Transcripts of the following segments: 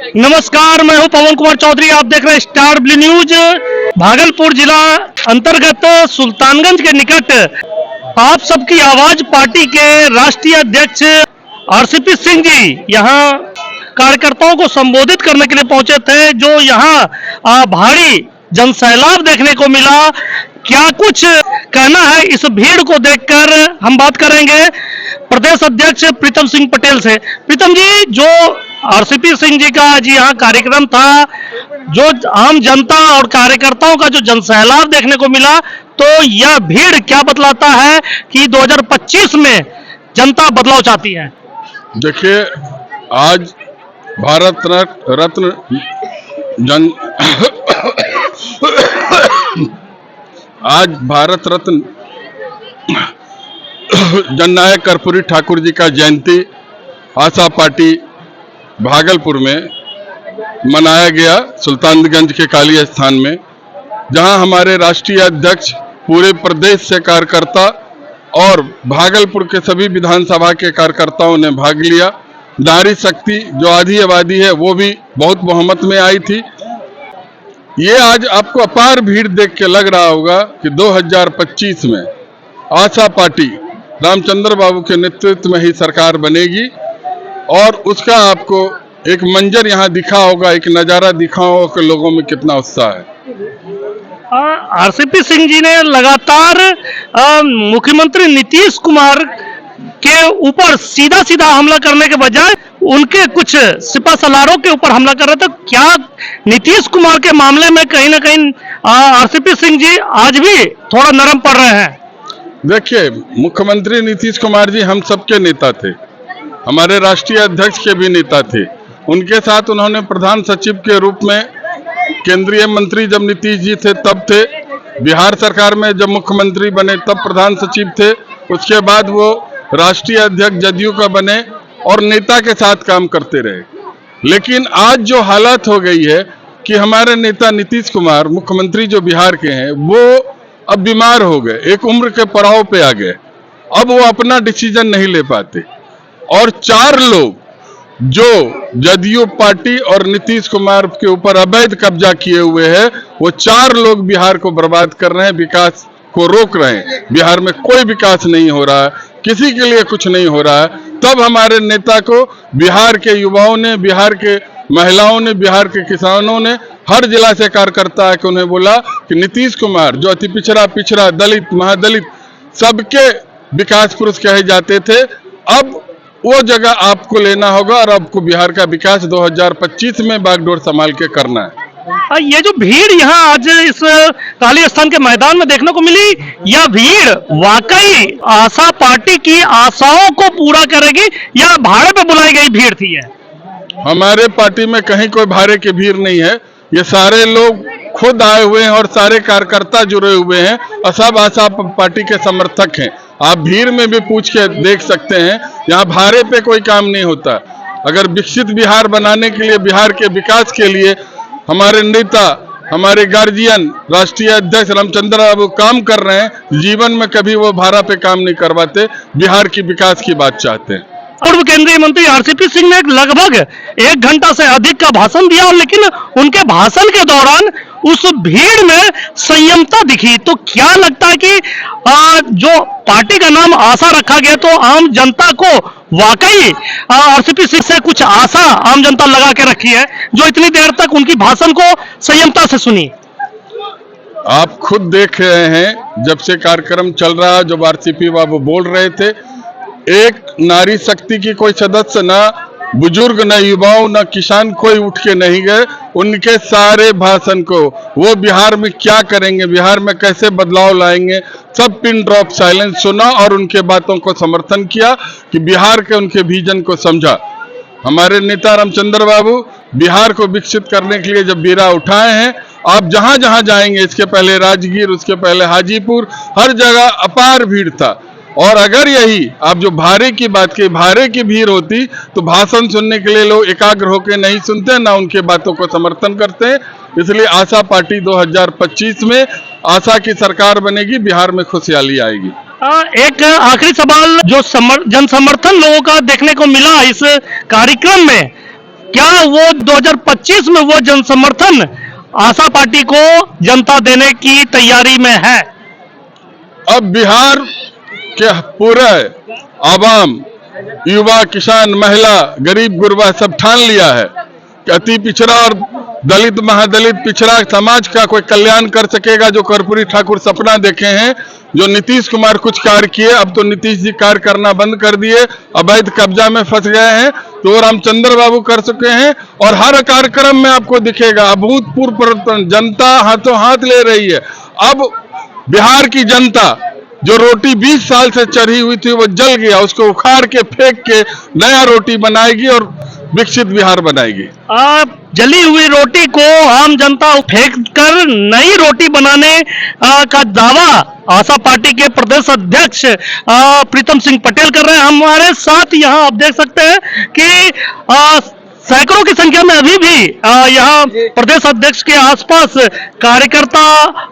नमस्कार, मैं हूं पवन कुमार चौधरी। आप देख रहे हैं स्टार ब्लू न्यूज। भागलपुर जिला अंतर्गत सुल्तानगंज के निकट आप सबकी आवाज पार्टी के राष्ट्रीय अध्यक्ष आरसीपी सिंह जी यहां कार्यकर्ताओं को संबोधित करने के लिए पहुंचे थे। जो यहां भारी जनसैलाब देखने को मिला, क्या कुछ कहना है इस भीड़ को देखकर हम बात करेंगे प्रदेश अध्यक्ष प्रीतम सिंह पटेल से। प्रीतम जी, जो आरसीपी सिंह जी का आज यहाँ कार्यक्रम था, जो आम जनता और कार्यकर्ताओं का जो जनसैलाब देखने को मिला, तो यह भीड़ क्या बतलाता है कि 2025 में जनता बदलाव चाहती है? देखिए, आज भारत रत्न जन आज भारत रत्न जननायक कर्पूरी ठाकुर जी का जयंती आशा पार्टी भागलपुर में मनाया गया, सुल्तानगंज के काली स्थान में, जहां हमारे राष्ट्रीय अध्यक्ष, पूरे प्रदेश से कार्यकर्ता और भागलपुर के सभी विधानसभा के कार्यकर्ताओं ने भाग लिया। नारी शक्ति जो आधी आबादी है वो भी बहुत बहुमत में आई थी। ये आज आपको अपार भीड़ देख के लग रहा होगा कि 2025 में आशा पार्टी रामचंद्र बाबू के नेतृत्व में ही सरकार बनेगी, और उसका आपको एक मंजर यहाँ दिखा होगा, एक नजारा दिखा होगा कि लोगों में कितना उत्साह है। आरसीपी सिंह जी ने लगातार मुख्यमंत्री नीतीश कुमार के ऊपर सीधा सीधा हमला करने के बजाय उनके कुछ सिपा सलारों के ऊपर हमला कर रहे थे। क्या नीतीश कुमार के मामले में कहीं ना कहीं आरसीपी सिंह जी आज भी थोड़ा नरम पड़ रहे हैं? देखिए, मुख्यमंत्री नीतीश कुमार जी हम सबके नेता थे, हमारे राष्ट्रीय अध्यक्ष के भी नेता थे। उनके साथ उन्होंने प्रधान सचिव के रूप में, केंद्रीय मंत्री जब नीतीश जी थे तब थे, बिहार सरकार में जब मुख्यमंत्री बने तब प्रधान सचिव थे, उसके बाद वो राष्ट्रीय अध्यक्ष जदयू का बने और नेता के साथ काम करते रहे। लेकिन आज जो हालत हो गई है कि हमारे नेता नीतीश कुमार, मुख्यमंत्री जो बिहार के हैं, वो अब बीमार हो गए, एक उम्र के पड़ाव पे आ गए। अब वो अपना डिसीजन नहीं ले पाते, और 4 लोग जो जदयू पार्टी और नीतीश कुमार के ऊपर अवैध कब्जा किए हुए हैं, वो 4 लोग बिहार को बर्बाद कर रहे हैं, विकास को रोक रहे हैं। बिहार में कोई विकास नहीं हो रहा है, किसी के लिए कुछ नहीं हो रहा है। तब हमारे नेता को बिहार के युवाओं ने, बिहार के महिलाओं ने, बिहार के किसानों ने, हर जिला से कार्यकर्ता है कि उन्हें बोला कि नीतीश कुमार जो अति पिछड़ा दलित, महादलित, सबके विकास पुरुष कहे जाते थे, अब वो जगह आपको लेना होगा और आपको बिहार का विकास 2025 में बागडोर संभाल के करना है। ये जो भीड़ यहाँ आज इस काली स्थान के मैदान में देखने को मिली, यह भीड़ वाकई आशा पार्टी की आशाओं को पूरा करेगी या भाड़े पे बुलाई गई भीड़ थी? हमारे पार्टी में कहीं कोई भाड़े की भीड़ नहीं है। ये सारे लोग खुद आए हुए हैं और सारे कार्यकर्ता जुड़े हुए हैं और सब आशा पार्टी के समर्थक हैं। आप भीड़ में भी पूछ के देख सकते हैं, यहाँ भाड़े पे कोई काम नहीं होता। अगर विकसित बिहार बनाने के लिए, बिहार के विकास के लिए हमारे नेता, हमारे गार्जियन, राष्ट्रीय अध्यक्ष रामचंद्र बाबू काम कर रहे हैं, जीवन में कभी वो भाड़ा पे काम नहीं करवाते, बिहार की विकास की बात चाहते हैं। पूर्व केंद्रीय मंत्री आरसीपी सिंह ने लगभग 1 घंटा से अधिक का भाषण दिया, लेकिन उनके भाषण के दौरान उस भीड़ में संयमता दिखी। तो क्या लगता है कि जो पार्टी का नाम आशा रखा गया, तो आम जनता को वाकई आरसीपी सिंह से कुछ आशा आम जनता लगा के रखी है, जो इतनी देर तक उनकी भाषण को संयमता से सुनी? आप खुद देख रहे हैं, जब से कार्यक्रम चल रहा है, जब आरसीपी बाबू बोल रहे थे, एक नारी शक्ति की कोई सदस्य, ना बुजुर्ग, न युवाओं, न किसान, कोई उठ के नहीं गए। उनके सारे भाषण को, वो बिहार में क्या करेंगे, बिहार में कैसे बदलाव लाएंगे, सब पिन ड्रॉप साइलेंस सुना और उनके बातों को समर्थन किया कि बिहार के उनके विजन को समझा। हमारे नेता रामचंद्र बाबू बिहार को विकसित करने के लिए जब बीड़ा उठाए हैं, आप जहां जहां जाएंगे, इसके पहले राजगीर, उसके पहले हाजीपुर, हर जगह अपार भीड़ था। और अगर यही आप जो भाड़े की बात की, भाड़े की भीड़ होती तो भाषण सुनने के लिए लोग एकाग्र होकर नहीं सुनते, ना उनके बातों को समर्थन करते हैं। इसलिए आशा पार्टी 2025 में आशा की सरकार बनेगी, बिहार में खुशहाली आएगी। एक आखिरी सवाल, जो जन समर्थन लोगों का देखने को मिला इस कार्यक्रम में, क्या वो 2025 में वो जनसमर्थन आशा पार्टी को जनता देने की तैयारी में है? अब बिहार के पूरे आवाम, युवा, किसान, महिला, गरीब गुरबा सब ठान लिया है कि अति पिछड़ा और दलित, महादलित, पिछड़ा समाज का कोई कल्याण कर सकेगा। जो कर्पूरी ठाकुर सपना देखे हैं, जो नीतीश कुमार कुछ कार्य किए, अब तो नीतीश जी कार्य करना बंद कर दिए, अवैध कब्जा में फंस गए हैं, तो वो रामचंद्र बाबू कर चुके हैं। और हर कार्यक्रम में आपको दिखेगा अभूतपूर्व परिवर्तन, जनता हाथों हाथ ले रही है। अब बिहार की जनता जो रोटी 20 साल से चढ़ी हुई थी वो जल गया, उसको उखाड़ के फेंक के नया रोटी बनाएगी और विकसित बिहार बनाएगी। आप जली हुई रोटी को आम जनता फेंक कर नई रोटी बनाने का दावा आशा पार्टी के प्रदेश अध्यक्ष प्रीतम सिंह पटेल कर रहे हैं। हमारे साथ यहाँ आप देख सकते हैं कि सैकड़ों की संख्या में अभी भी यहाँ प्रदेश अध्यक्ष के आसपास कार्यकर्ता,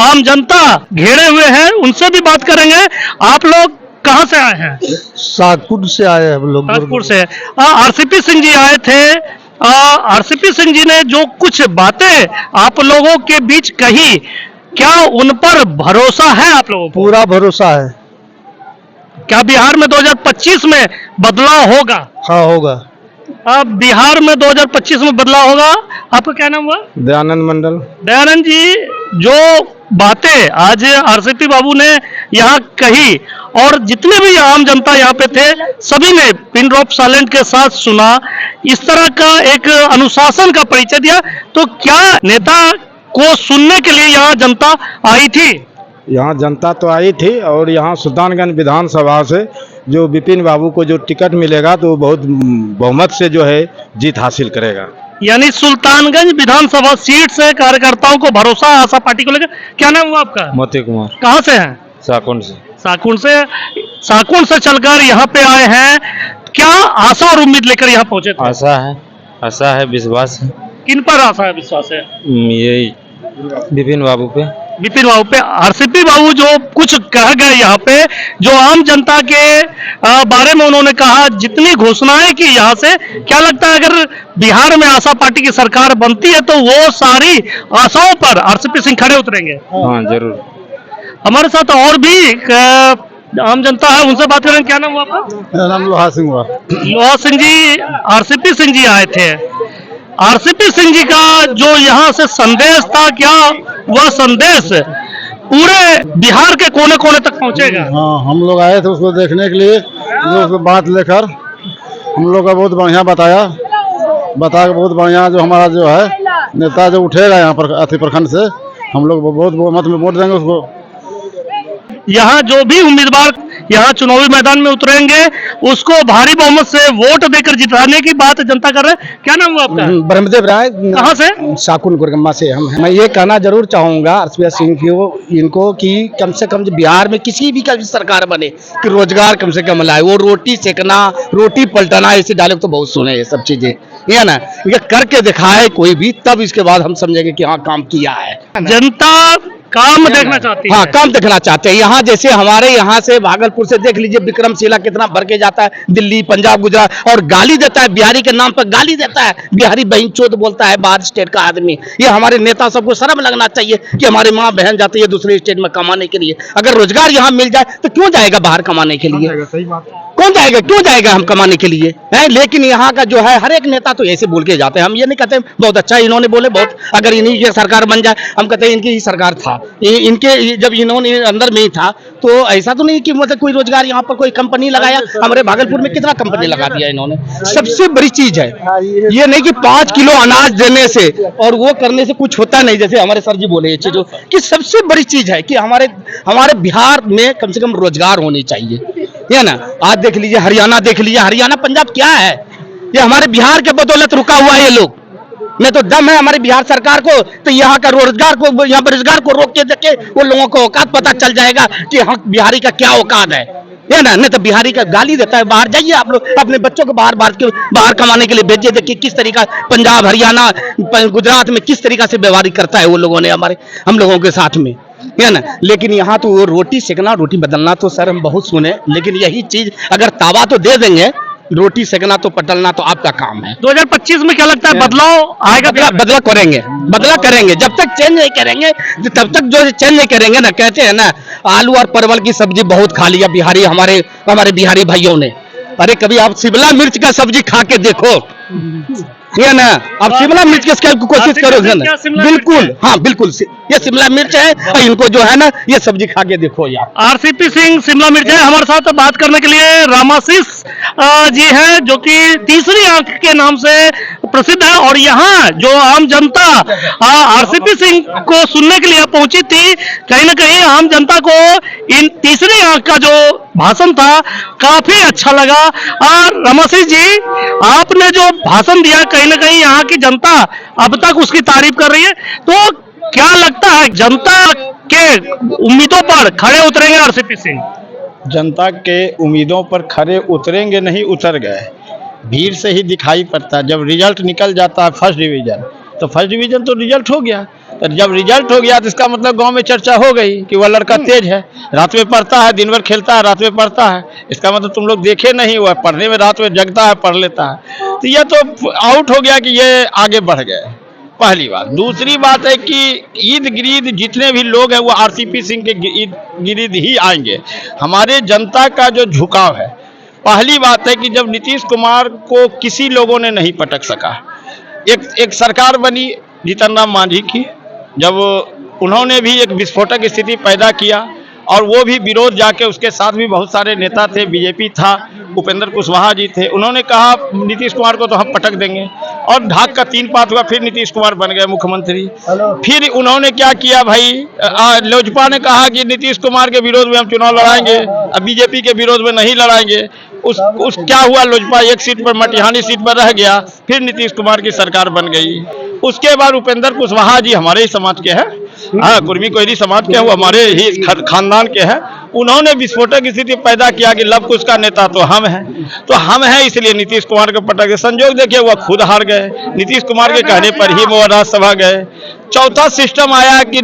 आम जनता घेरे हुए हैं। उनसे भी बात करेंगे। आप लोग कहाँ से आए हैं? सागपुर से आए हैं हम लोग। सागपुर से। आरसीपी सिंह जी आए थे। आरसीपी सिंह जी ने जो कुछ बातें आप लोगों के बीच कही, क्या उन पर भरोसा है आप लोगों को? पूरा भरोसा है। क्या बिहार में 2025 में बदलाव होगा? हाँ, होगा। अब बिहार में 2025 में बदलाव होगा। आपका क्या नाम हुआ? दयानंद मंडल। दयानंद जी, जो बातें आज आरसीपी बाबू ने यहाँ कही और जितने भी आम जनता यहाँ पे थे सभी ने पिन ड्रॉप साइलेंट के साथ सुना, इस तरह का एक अनुशासन का परिचय दिया, तो क्या नेता को सुनने के लिए यहाँ जनता आई थी? यहाँ जनता तो आई थी और यहाँ सुल्तानगंज विधानसभा से जो विपिन बाबू को जो टिकट मिलेगा तो बहुत बहुमत से जो है जीत हासिल करेगा। यानी सुल्तानगंज विधानसभा सीट से कार्यकर्ताओं को भरोसा आशा पार्टी को लेकर। क्या नाम हुआ आपका? मोती कुमार। कहाँ से हैं? साकुंड से। साकुंड से चलकर यहाँ पे आए हैं। क्या आशा और उम्मीद लेकर यहाँ पहुंचे थे? आशा है, विश्वास है। किन पर आशा है, विश्वास है? ये विपिन बाबू पे। विपिन बाबू पे। आरसीपी बाबू जो कुछ कह गए यहाँ पे, जो आम जनता के बारे में उन्होंने कहा, जितनी घोषणाएं की यहाँ से, क्या लगता है अगर बिहार में आशा पार्टी की सरकार बनती है तो वो सारी आशाओं पर आरसीपी सिंह खड़े उतरेंगे? हाँ, जरूर। हमारे साथ और भी आम जनता है, उनसे बात करें। क्या नाम हुआ आपका? मेरा नाम लोहा सिंह हुआ। लोहा सिंह जी, आरसीपी सिंह जी आए थे। आरसीपी सिंह जी का जो यहाँ से संदेश था, क्या वह संदेश पूरे बिहार के कोने कोने तक पहुँचेगा? हाँ, हम लोग आए थे उसको देखने के लिए, जो उसको बात लेकर हम लोग का बहुत बढ़िया बता के बहुत बढ़िया जो हमारा जो है नेता जो उठेगा यहाँ पर अति प्रखंड से, हम लोग बहुत मत में वोट देंगे उसको। यहाँ जो भी उम्मीदवार यहाँ चुनावी मैदान में उतरेंगे उसको भारी बहुमत से वोट देकर जिताने की बात जनता कर रहे हैं। क्या नाम हुआ आपका? ब्रह्मदेव राय। कहाँ से? शाकुन गुरगम्मा से हम हैं। मैं ये कहना जरूर चाहूंगा आरसीपी सिंह को, इनको कि कम से कम बिहार में किसी भी का भी सरकार बने कि रोजगार कम से कम लाए। वो रोटी सेकना, रोटी पलटाना, ऐसे डायलॉग तो बहुत सुने, ये सब चीजें ये ना, ये करके दिखाए कोई भी, तब इसके बाद हम समझेंगे कि हाँ काम किया है। जनता काम देखना चाहती है। हाँ, काम देखना चाहते हैं। यहाँ जैसे हमारे यहाँ से भागलपुर से देख लीजिए, विक्रमशिला कितना भर के जाता है, दिल्ली, पंजाब, गुजरात, और गाली देता है बिहारी के नाम पर, गाली देता है बिहारी बहन चोद बोलता है बाहर स्टेट का आदमी। ये हमारे नेता सबको शर्म लगना चाहिए कि हमारी माँ बहन जाती है दूसरे स्टेट में कमाने के लिए। अगर रोजगार यहाँ मिल जाए तो क्यों जाएगा बाहर कमाने के लिए? कौन जाएगा? क्यों जाएगा हम कमाने के लिए है? लेकिन यहाँ का जो है हर एक नेता तो ऐसे बोल के जाते हैं। हम ये नहीं कहते बहुत अच्छा इन्होंने बोले, बहुत अगर इन्हीं की सरकार बन जाए, हम कहते हैं इनकी ही सरकार था, इनके जब इन्होंने अंदर में ही था, तो ऐसा तो नहीं कि मतलब कोई रोजगार यहाँ पर कोई कंपनी लगाया। हमारे भागलपुर में कितना कंपनी लगा दिया इन्होंने। सबसे बड़ी चीज है ये नहीं कि 5 किलो अनाज देने से और वो करने से कुछ होता नहीं, जैसे हमारे सर जी बोले ये चीज कि सबसे बड़ी चीज है कि हमारे बिहार में कम से कम रोजगार होनी चाहिए, है ना। आज देख लीजिए, हरियाणा देख लीजिए, हरियाणा पंजाब क्या है, ये हमारे बिहार के बदौलत रुका हुआ है। ये लोग में तो दम है हमारी बिहार सरकार को, तो यहाँ का रोजगार को, यहाँ बेरोजगार को रोक के देखे वो लोगों को औकात पता चल जाएगा कि हाँ बिहारी का क्या औकात है ना। नहीं तो बिहारी का गाली देता है। बाहर जाइए आप लोग, अपने बच्चों को बाहर कमाने के लिए भेजिए, देखिए किस तरीका पंजाब, हरियाणा, गुजरात में किस तरीका से व्यवहार करता है वो लोगों ने हम लोगों के साथ में, है ना। लेकिन यहाँ तो वो रोटी सेकना, रोटी बदलना तो सर हम बहुत सुने, लेकिन यही चीज अगर तावा तो दे देंगे रोटी सेकना तो पटलना तो आपका काम है। 2025 में क्या लगता है बदलाव आएगा? बदला करेंगे जब तक चेंज नहीं करेंगे तब तक जो चेंज नहीं करेंगे ना, कहते हैं ना आलू और परवल की सब्जी बहुत खा लिया बिहारी, हमारे बिहारी भाइयों ने। अरे कभी आप शिमला मिर्च का सब्जी खा के देखो, ये ना आप शिमला मिर्च के कोशिश करोगे ना, बिल्कुल हाँ बिल्कुल ये शिमला मिर्च है, और इनको जो है ना ये सब्जी खा के देखो यार। आरसीपी सिंह शिमला मिर्च है। हमारे साथ बात करने के लिए रामाशीष जी हैं, जो कि तीसरी आंख के नाम से प्रसिद्ध है, और यहाँ जो आम जनता आरसीपी सिंह को सुनने के लिए पहुंची थी, कहीं ना कहीं आम जनता को इन तीसरी आंख का जो भाषण था काफी अच्छा लगा। और रामाशीष जी, आपने जो भाषण दिया कहीं ना कहीं यहाँ की जनता अब तक उसकी तारीफ कर रही है, तो क्या लगता है जनता के उम्मीदों पर खड़े उतरेंगे आरसीपी सिंह? जनता के उम्मीदों पर खरे उतरेंगे नहीं, उतर गए। भीड़ से ही दिखाई पड़ता है। जब रिजल्ट निकल जाता है फर्स्ट डिवीजन, तो फर्स्ट डिवीजन तो रिजल्ट हो गया। तो जब रिजल्ट हो गया तो इसका मतलब गांव में चर्चा हो गई कि वह लड़का तेज है, रात में पढ़ता है, दिन भर खेलता है, रात में पढ़ता है। इसका मतलब तुम लोग देखे नहीं, वह पढ़ने में रात में जगता है, पढ़ लेता है। तो यह तो आउट हो गया कि ये आगे बढ़ गए, पहली बात। दूसरी बात है कि ईद गिरीद जितने भी लोग हैं वो आरसीपी सिंह के ईद गिरीद ही आएंगे। हमारे जनता का जो झुकाव है, पहली बात है कि जब नीतीश कुमार को किसी लोगों ने नहीं पटक सका, एक सरकार बनी जीतन राम मांझी की, जब उन्होंने भी एक विस्फोटक स्थिति पैदा किया, और वो भी विरोध जाके, उसके साथ भी बहुत सारे नेता थे, बीजेपी था, उपेंद्र कुशवाहा जी थे, उन्होंने कहा नीतीश कुमार को तो हम पटक देंगे, और ढाक का 3 पात हुआ, फिर नीतीश कुमार बन गए मुख्यमंत्री। फिर उन्होंने क्या किया भाई, लोजपा ने कहा कि नीतीश कुमार के विरोध में हम चुनाव लड़ाएंगे, अब बीजेपी के विरोध में नहीं लड़ाएंगे। उस क्या हुआ, लोजपा एक सीट पर, मटिहानी सीट पर रह गया, फिर नीतीश कुमार की सरकार बन गई। उसके बाद उपेंद्र कुशवाहा जी हमारे ही समाज के हैं, हाँ, कुर्मी कोयरी समाज के हैं, वो हमारे ही खानदान के हैं। उन्होंने विस्फोटक स्थिति पैदा किया कि लव कुश का नेता तो हम हैं, तो हम हैं इसलिए नीतीश कुमार को पटक। संजोग देखिए वह खुद हार गए, नीतीश कुमार के कहने पर ही वो राज्यसभा गए। चौथा सिस्टम आया कि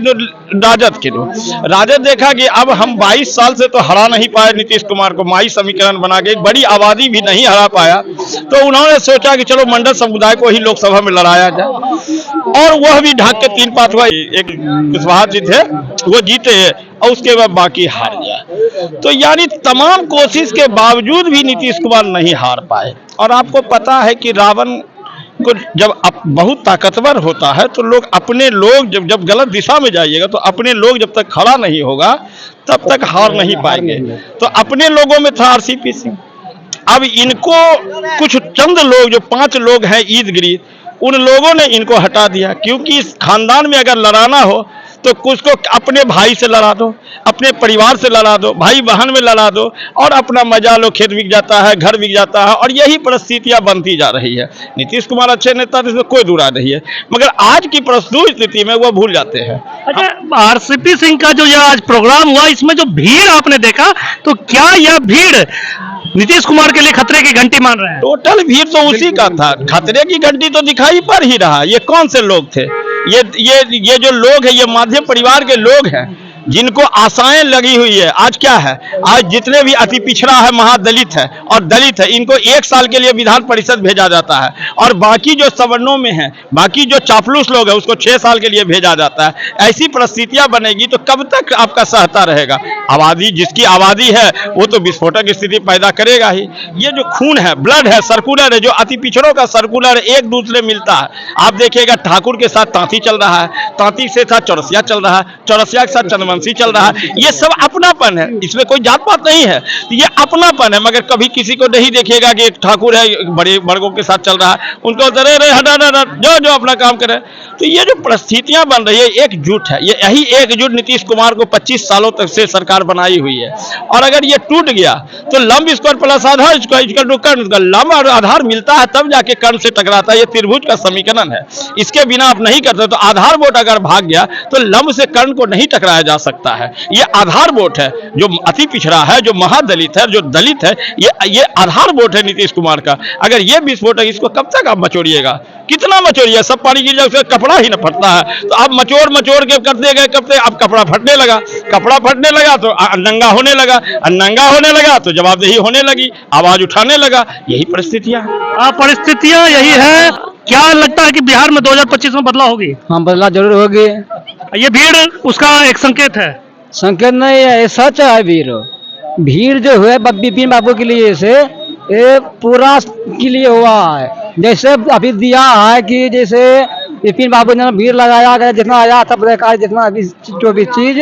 राजद देखा कि अब हम 22 साल से तो हरा नहीं पाए नीतीश कुमार को, माई समीकरण बना के एक बड़ी आबादी भी नहीं हरा पाया, तो उन्होंने सोचा कि चलो मंडल समुदाय को ही लोकसभा में लड़ाया जाए, और वह भी ढाक के 3 पात हुआ। एक कुशवाहा जी थे वो जीते, और उसके बाद बाकी हार गया। तो यानी तमाम कोशिश के बावजूद भी नीतीश कुमार नहीं हार पाए। और आपको पता है कि रावण को जब बहुत ताकतवर होता है तो लोग, अपने लोग जब गलत दिशा में जाइएगा तो अपने लोग जब तक खड़ा नहीं होगा तब तक हार नहीं पाएंगे। तो अपने लोगों में था आरसीपी सिंह। अब इनको कुछ चंद लोग, जो 5 लोग हैं ईद गिरीद, उन लोगों ने इनको हटा दिया, क्योंकि इस खानदान में अगर लड़ाना हो तो कुछ को अपने भाई से लड़ा दो, अपने परिवार से लड़ा दो, भाई बहन में लड़ा दो, और अपना मजा लो, खेत बिक जाता है, घर बिक जाता है, और यही परिस्थितियां बनती जा रही है। नीतीश कुमार अच्छे नेता, इसमें कोई दूरा नहीं है, मगर आज की प्रस्तुत स्थिति में वो भूल जाते हैं। अच्छा, आरसीपी सिंह का जो यह आज प्रोग्राम हुआ, इसमें जो भीड़ आपने देखा, तो क्या यह भीड़ नीतीश कुमार के लिए खतरे की घंटी मान रहे हैं? टोटल भीड़ तो उसी का था, खतरे की घंटी तो दिखाई पड़ ही रहा। ये कौन से लोग थे? ये जो लोग हैं, ये मध्यम परिवार के लोग हैं, जिनको आशाएं लगी हुई है। आज क्या है, आज जितने भी अति पिछड़ा है, महादलित है और दलित है, इनको 1 साल के लिए विधान परिषद भेजा जाता है, और बाकी जो सवर्णों में है, बाकी जो चापलूस लोग हैं, उसको 6 साल के लिए भेजा जाता है। ऐसी परिस्थितियां बनेगी तो कब तक आपका सहता रहेगा? आबादी, जिसकी आबादी है वो तो विस्फोटक स्थिति पैदा करेगा ही। ये जो खून है, ब्लड है, सर्कुलर है, जो अति पिछड़ों का सर्कुलर एक दूसरे मिलता है। आप देखिएगा ठाकुर के साथ तांती चल रहा है, तांती से साथ चौरसिया चल रहा है, चौरसिया के साथ चंद्रवंशी चल रहा है। ये सब अपनापन है, इसमें कोई जात पात नहीं है, ये अपनापन है। मगर कभी किसी को नहीं देखिएगा कि एक ठाकुर है बड़े वर्गों के साथ चल रहा है, उनको हटा जो अपना काम करे। तो ये जो परिस्थितियां बन रही है, एकजुट है, ये यही एकजुट नीतीश कुमार को 25 सालों तक से सरकार बनाई हुई है। और अगर ये टूट गया तो लंब स्क्वायर प्लस आधार, लंब और आधार मिलता है तब जाके कर्ण से टकराता है। ये त्रिभुज का समीकरण है, इसके बिना आप नहीं करते। तो आधार वोट अगर भाग गया तो लंब से कर्ण को नहीं टकराया जा सकता है। ये आधार वोट है, जो अति पिछड़ा है, जो महादलित है, जो दलित है, ये आधार वोट है नीतीश कुमार का। अगर ये विस्फोट है, इसको कब तक आप मचोड़िएगा? कितना मचोड़िए? सब पानी गिर जाए, उसका कपड़ा कपड़ा ही न फटता है। तो अब मचोड़ मचोड़ के करते अब कपड़ा फटने लगा, तो नंगा होने लगा तो जवाबदेही होने लगी, आवाज उठाने लगा। यही परिस्थितियां यही है। क्या लगता है कि बिहार में 2025 में बदलाव होगी? हाँ, बदलाव जरूर होगी। ये भीड़ उसका एक संकेत है। संकेत नहीं है, ये सच है। भीड़ जो हुए बिपिन बाबू के लिए से ये पूरा के लिए हुआ है। जैसे अभी दिया है कि जैसे विपिन बाबू ने भीड़ लगाया गया, जितना आया था देखा, जितना अभी जो भी चीज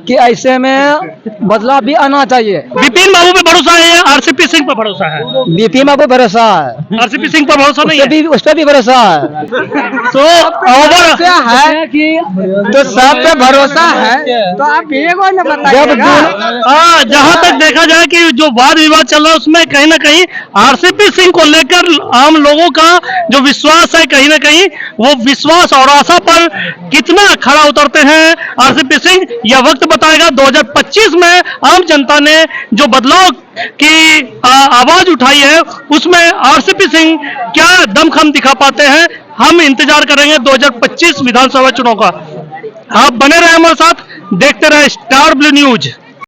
कि ऐसे में बदलाव भी आना चाहिए। विपिन बाबू पे भरोसा है या आरसीपी सिंह पर भरोसा है? विपिन बाबू भरोसा है, आरसीपी सिंह पर भरोसा नहीं है। उस पर भी भरोसा है। तो ओवर क्या है कि तो सब पे भरोसा है, तो आप ये को न बताइएगा। जहाँ तक देखा जाए कि जो वाद विवाद चल रहा है उसमें कहीं ना कहीं आरसीपी सिंह को लेकर आम लोगों का जो विश्वास है, कहीं ना कहीं वो विश्वास और आशा पर कितना खड़ा उतरते हैं आरसीपी सिंह, यह वक्त बताएगा। 2025 में आम जनता ने जो बदलाव की आवाज उठाई है उसमें आरसीपी सिंह क्या दमखम दिखा पाते हैं, हम इंतजार करेंगे 2025 विधानसभा चुनाव का। आप बने रहे हमारे साथ, देखते रहे स्टार ब्लू न्यूज।